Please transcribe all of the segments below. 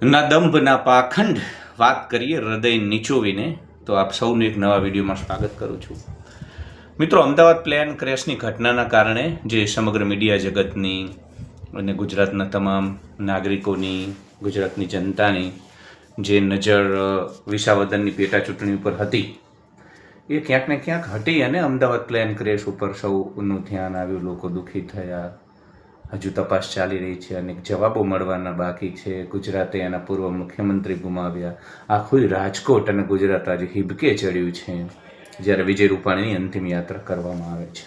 ના દંભ ના પાખંડ વાત કરીએ હૃદય નીચોવીને. તો આપ સૌનું એક નવા વિડીયોમાં સ્વાગત કરું છું. મિત્રો, અમદાવાદ પ્લેન ક્રેશની ઘટનાના કારણે જે સમગ્ર મીડિયા જગતની અને ગુજરાતના તમામ નાગરિકોની, ગુજરાતની જનતાની જે નજર વિસાવદરની પેટા ચૂંટણી ઉપર હતી, એ ક્યાંક ને ક્યાંક હટી અને અમદાવાદ પ્લેન ક્રેશ ઉપર સૌનું ધ્યાન આવ્યું. લોકો દુઃખી થયા. હજુ તપાસ ચાલી રહી છે, અનેક જવાબો મળવાના બાકી છે. ગુજરાતે એના પૂર્વ મુખ્યમંત્રી ગુમાવ્યા. આખું રાજકોટ અને ગુજરાત આજે હિબકે ચડ્યું છે જ્યારે વિજય રૂપાણીની અંતિમ યાત્રા કરવામાં આવે છે.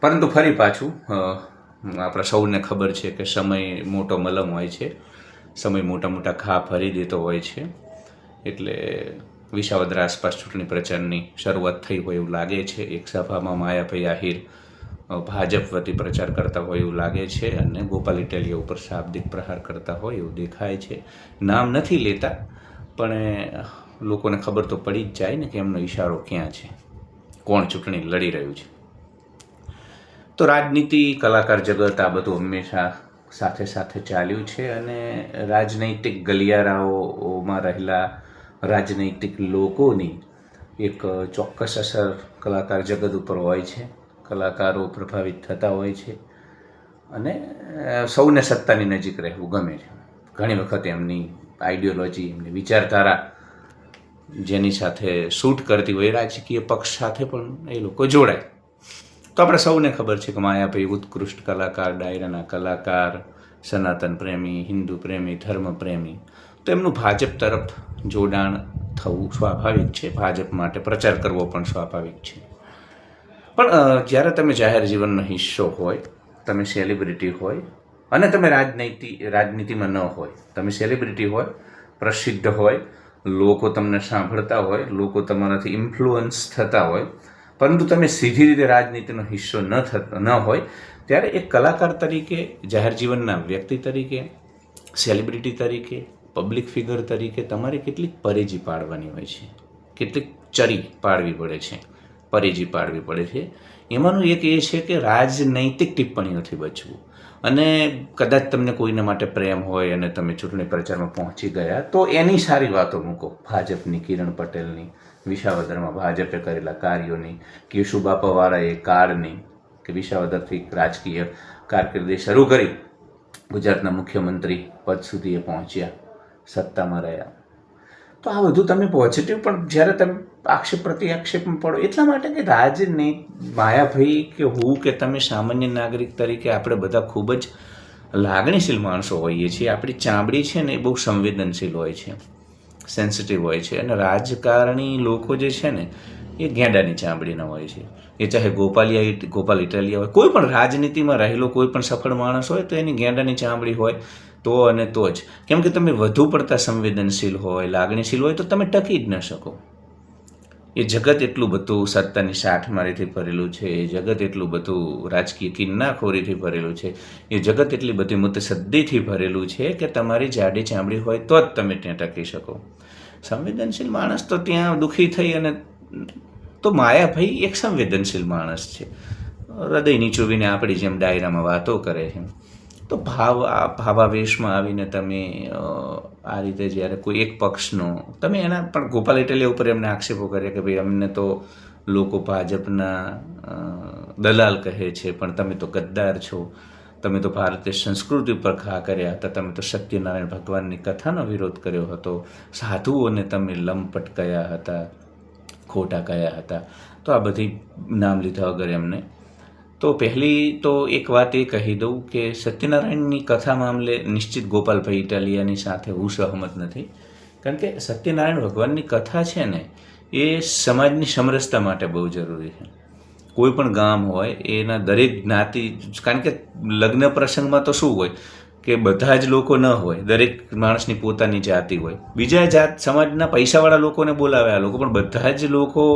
પરંતુ ફરી પાછું આપણા સૌને ખબર છે કે સમય મોટો મલમ હોય છે. સમય મોટા મોટા ઘા ભરી દેતો હોય છે. એટલે વિસાવદર આસપાસ ચૂંટણી પ્રચારની શરૂઆત થઈ હોય એવું લાગે છે. એક સભામાં માયાભાઈ આહિર ભાજપ વતી પ્રચાર કરતા હોય એવું લાગે છે અને ગોપાલ ઇટાલિયા ઉપર શાબ્દિક પ્રહાર કરતા હોય એવું દેખાય છે. નામ નથી લેતા, પણ લોકોને ખબર તો પડી જ જાય ને કે એમનો ઈશારો ક્યાં છે, કોણ ચૂંટણી લડી રહ્યું છે. તો રાજનીતિ, કલાકાર જગત, આ બધું હંમેશા સાથે સાથે ચાલ્યું છે અને રાજનૈતિક ગલિયારાઓમાં રહેલા રાજનૈતિક લોકોની એક ચોક્કસ અસર કલાકાર જગત ઉપર હોય છે. કલાકારો પ્રભાવિત થતા હોય છે અને સૌને સત્તાની નજીક રહેવું ગમે છે. ઘણી વખત એમની આઈડિયોલોજી, એમની વિચારધારા જેની સાથે શૂટ કરતી હોય રાજકીય પક્ષ સાથે પણ એ લોકો જોડાય. તો આપણે સૌને ખબર છે કે માયાભાઈ ઉત્કૃષ્ટ કલાકાર, ડાયરાના કલાકાર, સનાતન પ્રેમી, હિન્દુ પ્રેમી, ધર્મ પ્રેમી. તો એમનું ભાજપ તરફ જોડાણ થવું સ્વાભાવિક છે. ભાજપ માટે પ્રચાર કરવો પણ સ્વાભાવિક છે. પણ જ્યારે તમે જાહેર જીવનનો હિસ્સો હોય, તમે સેલિબ્રિટી હોય અને તમે રાજનીતિમાં ન હોય, તમે સેલિબ્રિટી હોય, પ્રસિદ્ધ હોય, લોકો તમને સાંભળતા હોય, લોકો તમારાથી ઇન્ફ્લુઅન્સ થતા હોય, પરંતુ તમે સીધી રીતે રાજનીતિનો હિસ્સો ન હોય, ત્યારે એક કલાકાર તરીકે, જાહેર જીવનના વ્યક્તિ તરીકે, સેલિબ્રિટી તરીકે, પબ્લિક ફિગર તરીકે તમારે કેટલીક પરેજી પાડવાની હોય છે, કેટલીક ચરી પાડવી પડે છે, પરેજી પાડવી પડે છે. એમાંનું એક એ છે કે રાજનૈતિક ટિપ્પણીઓથી બચવું. અને કદાચ તમને કોઈના માટે પ્રેમ હોય અને તમે ચૂંટણી પ્રચારમાં પહોંચી ગયા, તો એની સારી વાતો મૂકો. ભાજપની, કિરણ પટેલની, વિસાવદરમાં ભાજપે કરેલા કાર્યોની, કેશુબા પવારાએ કાળની, કે વિસાવદરથી રાજકીય કારકિર્દી શરૂ કરી ગુજરાતના મુખ્યમંત્રી પદ સુધી એ પહોંચ્યા, સત્તામાં રહ્યા. તો આ બધું તમે પોઝિટિવ, પણ જ્યારે તમે આક્ષેપ પ્રતિ આક્ષેપમાં પડો એટલા માટે કે માયાભાઈ કે હું કે તમે સામાન્ય નાગરિક તરીકે આપણે બધા ખૂબ જ લાગણીશીલ માણસો હોઈએ છીએ. આપણી ચામડી છે ને એ બહુ સંવેદનશીલ હોય છે, સેન્સિટિવ હોય છે. અને રાજકારણી લોકો જે છે ને એ ગેંડાની ચામડીના હોય છે. એ ચાહે ગોપાલ ઇટાલિયા હોય, કોઈ પણ રાજનીતિમાં રહેલો કોઈ પણ સફળ માણસ હોય, તો એની ગેંડાની ચામડી હોય તો અને તો જ. કેમ કે તમે વધુ પડતા સંવેદનશીલ હોય, લાગણીશીલ હોય, તો તમે ટકી જ ન શકો. એ જગત એટલું બધું સત્તાની સાઠમારીથી ભરેલું છે, એ જગત એટલું બધું રાજકીય કિન્નાખોરીથી ભરેલું છે, એ જગત એટલી બધી મુતસદ્દીથી ભરેલું છે કે તમારી જાડી ચામડી હોય તો જ તમે ત્યાં ટકી શકો. સંવેદનશીલ માણસ તો ત્યાં દુઃખી થઈ. અને તો માયાભાઈ એક સંવેદનશીલ માણસ છે, હૃદય નીચોવીને આપણી જેમ ડાયરામાં વાતો કરે છે. તો ભાવાવેશમાં આવીને તમે આ રીતે જ્યારે કોઈ એક પક્ષનો તમે એના પણ ગોપાલ ઇટાલિયા ઉપર એમને આક્ષેપો કર્યા કે ભાઈ અમને તો લોકો ભાજપના દલાલ કહે છે, પણ તમે તો ગદ્દાર છો, તમે તો ભારતીય સંસ્કૃતિ ઉપર ઘા કર્યા હતા, તમે તો સત્યનારાયણ ભગવાનની કથાનો વિરોધ કર્યો હતો, સાધુઓને તમે લંપટ કયા હતા, ખોટા કયા હતા. તો આ બધી નામ લીધા વગર એમને તો પહેલી તો એક વાત એ કહી દઉં કે સત્યનારાયણની કથા મામલે નિશ્ચિત ગોપાલભાઈ ઇટાલિયાની સાથે હું સહમત નથી. કારણ કે સત્યનારાયણ ભગવાનની કથા છે ને એ સમાજની સમરસતા માટે બહુ જરૂરી છે. કોઈ પણ ગામ હોય એના દરેક જ્ઞાતિ, કારણ કે લગ્ન પ્રસંગમાં તો શું હોય કે બધા જ લોકો ન હોય, દરેક માણસની પોતાની જાતિ હોય. બીજા સમાજના પૈસાવાળા લોકોને બોલાવ્યા લોકો, પણ બધા જ લોકો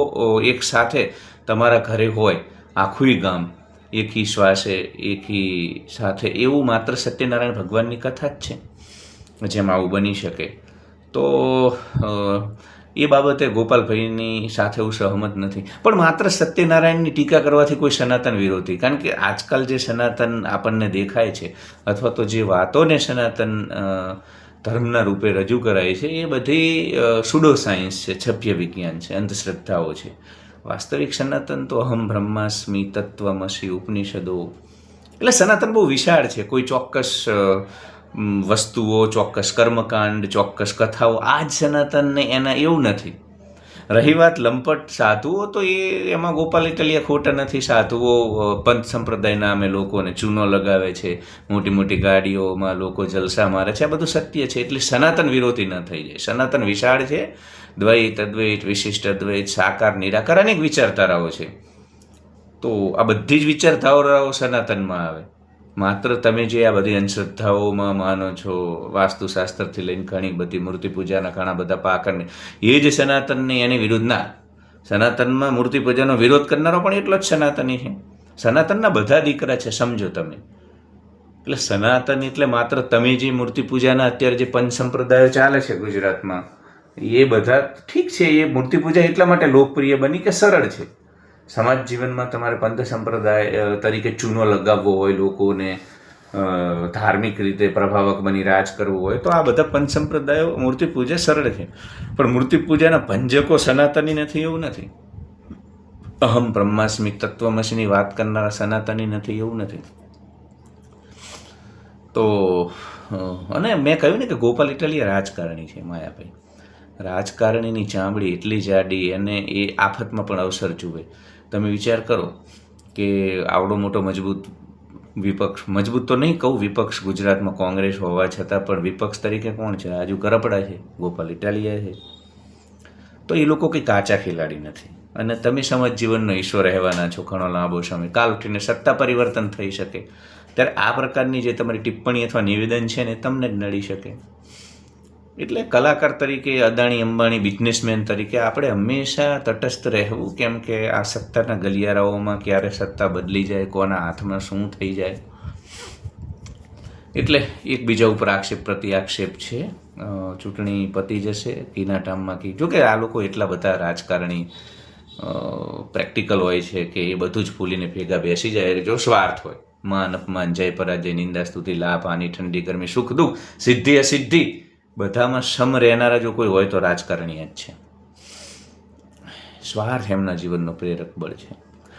એક સાથે તમારા ઘરે હોય, આખું ગામ એકી શ્વાસે, એકી સાથે, એવું માત્ર સત્યનારાયણ ભગવાનની કથા જ છે જેમાં આવું બની શકે. તો એ બાબતે ગોપાલભાઈની સાથે હું સહમત નથી. પણ માત્ર સત્યનારાયણની ટીકા કરવાથી કોઈ સનાતન વિરોધી, કારણ કે આજકાલ જે સનાતન આપણને દેખાય છે, અથવા તો જે વાતોને સનાતન ધર્મના રૂપે રજૂ કરાય છે એ બધી સુડો સાયન્સ છે, છપ્ય વિજ્ઞાન છે, અંધશ્રદ્ધાઓ છે. વાસ્તવિક સનાતન તો અહમ બ્રહ્માસ્મિ, તત્વમસી, ઉપનિષદો. એટલે સનાતન બહુ વિશાળ છે. કોઈ ચોક્કસ વસ્તુઓ, ચોક્કસ કર્મકાંડ, ચોક્કસ કથાઓ આ જ સનાતનને એના એવું નથી. રહી વાત લંપટ સાધુઓ, તો એમાં ગોપાલ ઇટલિયા ખોટા નથી. સાધુઓ પંથ સંપ્રદાય નામે લોકોને ચૂનો લગાવે છે, મોટી મોટી ગાડીઓમાં લોકો જલસા મારે છે, આ બધું સત્ય છે. એટલે સનાતન વિરોધી ન થઈ જાય. સનાતન વિશાળ છે. દ્વૈત, અદ્વૈત, વિશિષ્ટ અદ્વૈત, સાકાર, નિરાકાર અનેક વિચારધારાઓ છે. તો આ બધી જ વિચારધારાઓ સનાતનમાં આવે. માત્ર તમે જે આ બધી અંધશ્રદ્ધાઓમાં માનો છો, વાસ્તુશાસ્ત્રથી લઈને ઘણી બધી મૂર્તિ પૂજાના ઘણા બધા પાકરને, એ જ સનાતનની એની વિરુદ્ધ ના. સનાતનમાં મૂર્તિ પૂજાનો વિરોધ કરનારો પણ એટલો જ સનાતની છે. સનાતનના બધા દીકરા છે, સમજો તમે. એટલે સનાતન એટલે માત્ર તમે જે મૂર્તિ પૂજાના અત્યારે જે પંચ સંપ્રદાયો ચાલે છે ગુજરાતમાં, એ બધા ઠીક છે. એ મૂર્તિ પૂજા એટલા માટે લોકપ્રિય બની કે સરળ છે. સમાજ જીવનમાં તમારે પંથ સંપ્રદાય તરીકે ચૂનો લગાવવો હોય, લોકોને ધાર્મિક રીતે પ્રભાવક બની રાજ કરવું હોય, તો આ બધા પંચ સંપ્રદાયો મૂર્તિ પૂજા સરળ છે. પણ મૂર્તિ પૂજાના ભંજકો સનાતની નથી એવું નથી. અહમ બ્રહ્માસ્મિ, તત્વમસીની વાત કરનારા સનાતની નથી એવું નથી. તો અને મેં કહ્યું ને કે ગોપાલ ઇટલિયા રાજકારણી છે. માયાભાઈ રાજકારણીની ચામડી એટલી જાડી, અને એ આફતમાં પણ અવસર જુએ. તમે વિચાર કરો કે આવડો મોટો મજબૂત વિપક્ષ, મજબૂત તો નહીં કહું, વિપક્ષ ગુજરાતમાં કોંગ્રેસ હોવા છતાં પણ વિપક્ષ તરીકે કોણ છે? આજુ કરપડા છે, ગોપાલ ઇટાલિયા છે. તો એ લોકો કંઈ કાચા ખેલાડી નથી. અને તમે સમજ જીવનનો ઈશ્વર રહેવાના છો ઘણો લાંબો સમય. કાલ ઉઠીને સત્તા પરિવર્તન થઈ શકે, ત્યારે આ પ્રકારની જે તમારી ટિપ્પણી અથવા નિવેદન છે ને તમને જ નડી શકે. એટલે કલાકાર તરીકે, અદાણી અંબાણી બિઝનેસમેન તરીકે આપણે હંમેશા તટસ્થ રહેવું. કેમ કે આ સત્તાના ગલિયારાઓમાં ક્યારે સત્તા બદલી જાય, કોના હાથમાં શું થઈ જાય. એટલે એકબીજા ઉપર આક્ષેપ પ્રતિ આક્ષેપ છે. ચૂંટણી પતી જશે, કીના ટામમાં કી. જોકે આ લોકો એટલા બધા રાજકારણી પ્રેક્ટિકલ હોય છે કે એ બધું જ ભૂલીને ભેગા બેસી જાય. જો સ્વાર્થ હોય, માન અપમાન, જય પરાજય, નિંદા સ્તુતિ, લાભ હાનિ, ઠંડી ગરમી, સુખ દુઃખ, સિદ્ધિ અસિદ્ધિ, બધામાં સમ રહેનારા જો કોઈ હોય તો રાજકારણી જ છે. સ્વાર્થ એમના જીવનનો પ્રેરક બળ છે.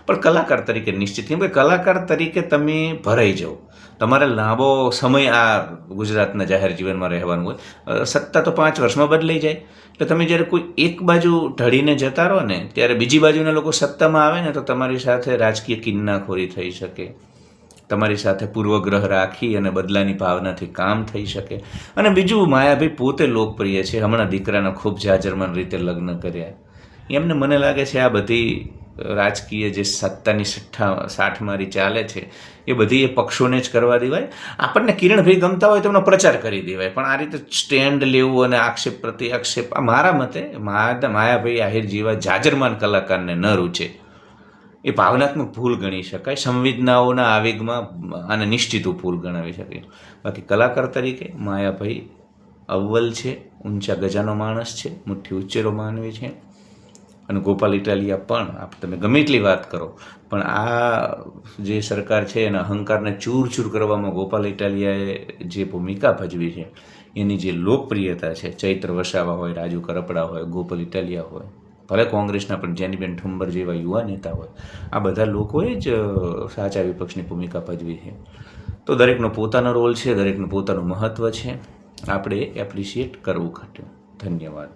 પણ કલાકાર તરીકે નિશ્ચિત, કેમ કે કલાકાર તરીકે તમે ભરાઈ જાઓ. તમારે લાંબો સમય આ ગુજરાતના જાહેર જીવનમાં રહેવાનું હોય. સત્તા તો 5 વર્ષમાં બદલાઈ જાય. એટલે તમે જ્યારે કોઈ એક બાજુ ઢળીને જતા રહો ને, ત્યારે બીજી બાજુના લોકો સત્તામાં આવે ને, તો તમારી સાથે રાજકીય કિન્નાખોરી થઈ શકે. તમારી સાથે પૂર્વગ્રહ રાખી અને બદલાની ભાવનાથી કામ થઈ શકે. અને બીજું, માયાભાઈ પોતે લોકપ્રિય છે. હમણાં દીકરાના ખૂબ જાજરમાન રીતે લગ્ન કર્યા. એમને મને લાગે છે આ બધી રાજકીય જે સત્તાની સાઠમારી ચાલે છે એ બધી એ પક્ષોને જ કરવા દેવાય. આપણને કિરણભાઈ ગમતા હોય તો એમનો પ્રચાર કરી દેવાય. પણ આ રીતે સ્ટેન્ડ લેવું અને આક્ષેપ પ્રતિ આક્ષેપ, આ મારા મતે માયાભાઈ આહિર જેવા જાજરમાન કલાકારને ન રૂચે. એ ભાવનાત્મક ભૂલ ગણી શકાય. સંવેદનાઓના આવેગમાં આને નિશ્ચિત ભૂલ ગણાવી શકાય. બાકી કલાકાર તરીકે માયાભાઈ અવ્વલ છે, ઊંચા ગજાનો માણસ છે, મુઠ્ઠી ઉચ્ચેરો માનવી છે. અને ગોપાલ ઇટાલિયા પણ, તમે ગમે એટલી વાત કરો, પણ આ જે સરકાર છે એના અહંકારને ચૂર કરવામાં ગોપાલ ઇટાલિયાએ જે ભૂમિકા ભજવી છે, એની જે લોકપ્રિયતા છે, ચૈત્ર વસાવા હોય, રાજુ કરપડા હોય, ગોપાલ ઇટાલિયા હોય, ભલે કોંગ્રેસના પણ જેનીબેન ઠુંબર જેવા યુવા નેતા હોય, આ બધા લોકોએ જ સાચા વિપક્ષની ભૂમિકા ભજવી છે. તો દરેકનો પોતાનો રોલ છે, દરેકનું પોતાનું મહત્ત્વ છે. આપણે એપ્રિશિએટ કરવું ઘટ્યું. ધન્યવાદ.